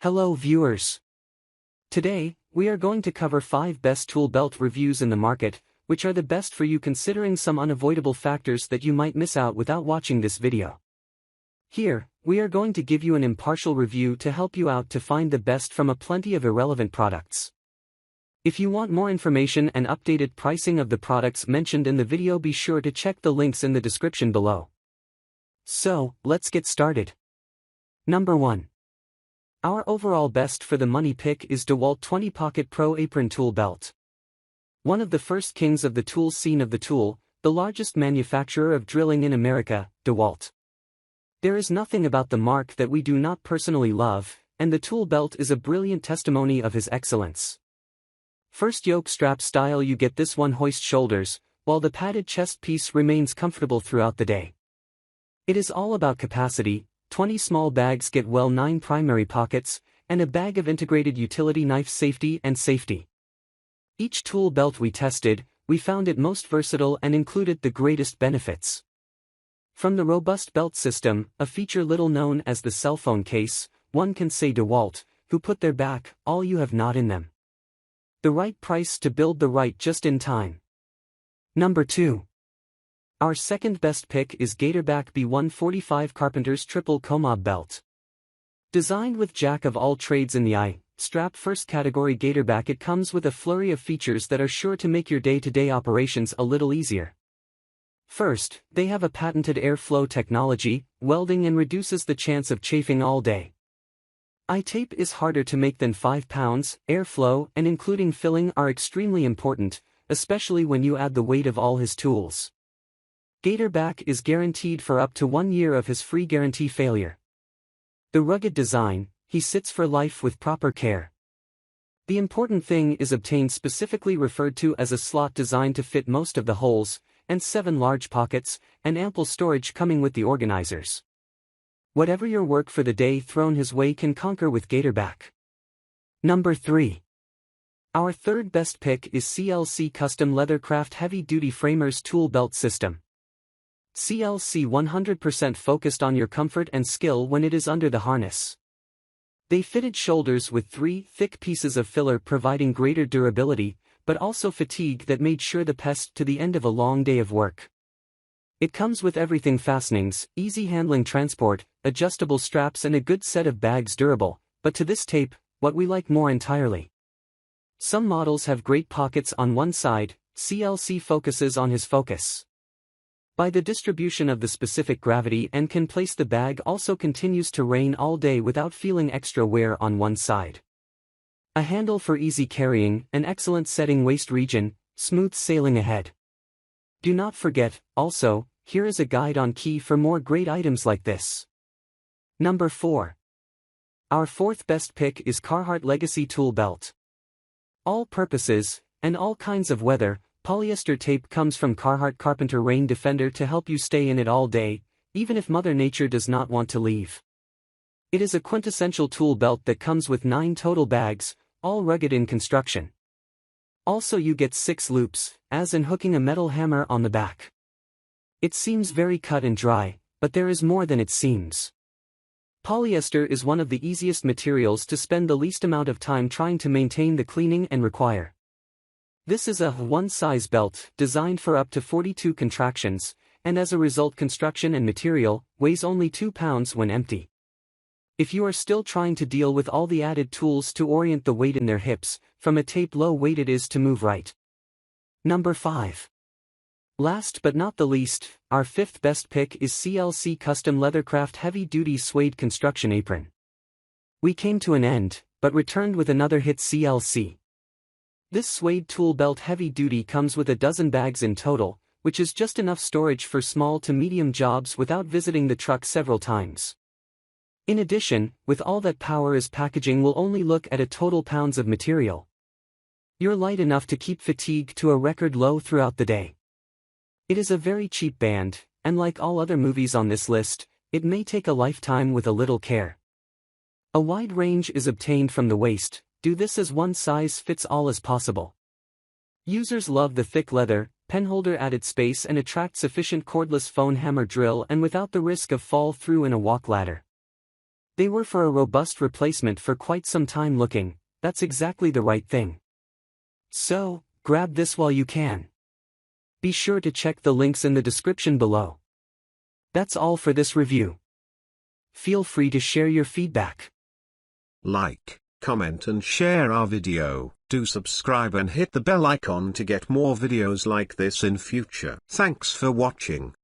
Hello viewers. Today, we are going to cover 5 best tool belt reviews in the market, which are the best for you considering some unavoidable factors that you might miss out without watching this video. Here, we are going to give you an impartial review to help you out to find the best from a plenty of irrelevant products. If you want more information and updated pricing of the products mentioned in the video, be sure to check the links in the description below. So, let's get started. Number 1. Our overall best for the money pick is Dewalt 20 Pocket Pro Apron Tool Belt. One of the first kings of the tool scene of the tool, the largest manufacturer of drilling in America, Dewalt. There is nothing about the mark that we do not personally love, and the tool belt is a brilliant testimony of his excellence. First yoke strap style, you get this one hoist shoulders, while the padded chest piece remains comfortable throughout the day. It is all about capacity. 20 small bags get 9 primary pockets, and a bag of integrated utility knife safety. Each tool belt we tested, we found it most versatile and included the greatest benefits. From the robust belt system, a feature little known as the cell phone case, one can say Dewalt, who put their back, all you have not in them. The right price to build the right just in time. Number 2. Our second best pick is Gatorback B145 Carpenters Triple Comob Belt. Designed with jack of all trades in the eye, strap first category Gatorback, it comes with a flurry of features that are sure to make your day-to-day operations a little easier. First, they have a patented airflow technology, welding and reduces the chance of chafing all day. Eye tape is harder to make than 5 pounds, airflow and including filling are extremely important, especially when you add the weight of all his tools. Gatorback is guaranteed for up to 1 year of his free guarantee failure. The rugged design, he sits for life with proper care. The important thing is obtained specifically referred to as a slot designed to fit most of the holes, and 7 large pockets, and ample storage coming with the organizers. Whatever your work for the day thrown his way can conquer with Gatorback. Number 3. Our third best pick is CLC Custom Leathercraft Heavy Duty Framers Tool Belt System. CLC 100% focused on your comfort and skill when it is under the harness. They fitted shoulders with 3 thick pieces of filler providing greater durability, but also fatigue that made sure the pest to the end of a long day of work. It comes with everything: fastenings, easy handling, transport, adjustable straps and a good set of bags. Durable, but to this tape, what we like more entirely. Some models have great pockets on one side, CLC focuses on his focus. By the distribution of the specific gravity and can place the bag also continues to rain all day without feeling extra wear on one side. A handle for easy carrying, an excellent setting waist region, smooth sailing ahead. Do not forget, also, here is a guide on key for more great items like this. Number 4. Our fourth best pick is Carhartt Legacy Tool Belt. All purposes, and all kinds of weather, polyester tape comes from Carhartt Carpenter Rain Defender to help you stay in it all day, even if Mother Nature does not want to leave. It is a quintessential tool belt that comes with 9 total bags, all rugged in construction. Also you get 6 loops, as in hooking a metal hammer on the back. It seems very cut and dry, but there is more than it seems. Polyester is one of the easiest materials to spend the least amount of time trying to maintain the cleaning and require. This is a one-size belt, designed for up to 42 contractions, and as a result construction and material, weighs only 2 pounds when empty. If you are still trying to deal with all the added tools to orient the weight in their hips, from a tape low weight it is to move right. Number 5. Last but not the least, our fifth best pick is CLC Custom Leathercraft Heavy Duty Suede Construction Apron. We came to an end, but returned with another hit: CLC. This suede tool belt heavy duty comes with a dozen bags in total, which is just enough storage for small to medium jobs without visiting the truck several times. In addition, with all that power as packaging will only look at a total pounds of material. You're light enough to keep fatigue to a record low throughout the day. It is a very cheap band, and like all other movies on this list, it may take a lifetime with a little care. A wide range is obtained from the waist. Do this as one size fits all as possible. Users love the thick leather, penholder added space and attract sufficient cordless phone hammer drill and without the risk of fall through in a walk ladder. They were for a robust replacement for quite some time looking, that's exactly the right thing. So, grab this while you can. Be sure to check the links in the description below. That's all for this review. Feel free to share your feedback. Like, comment and share our video. Do subscribe and hit the bell icon to get more videos like this in future. Thanks for watching.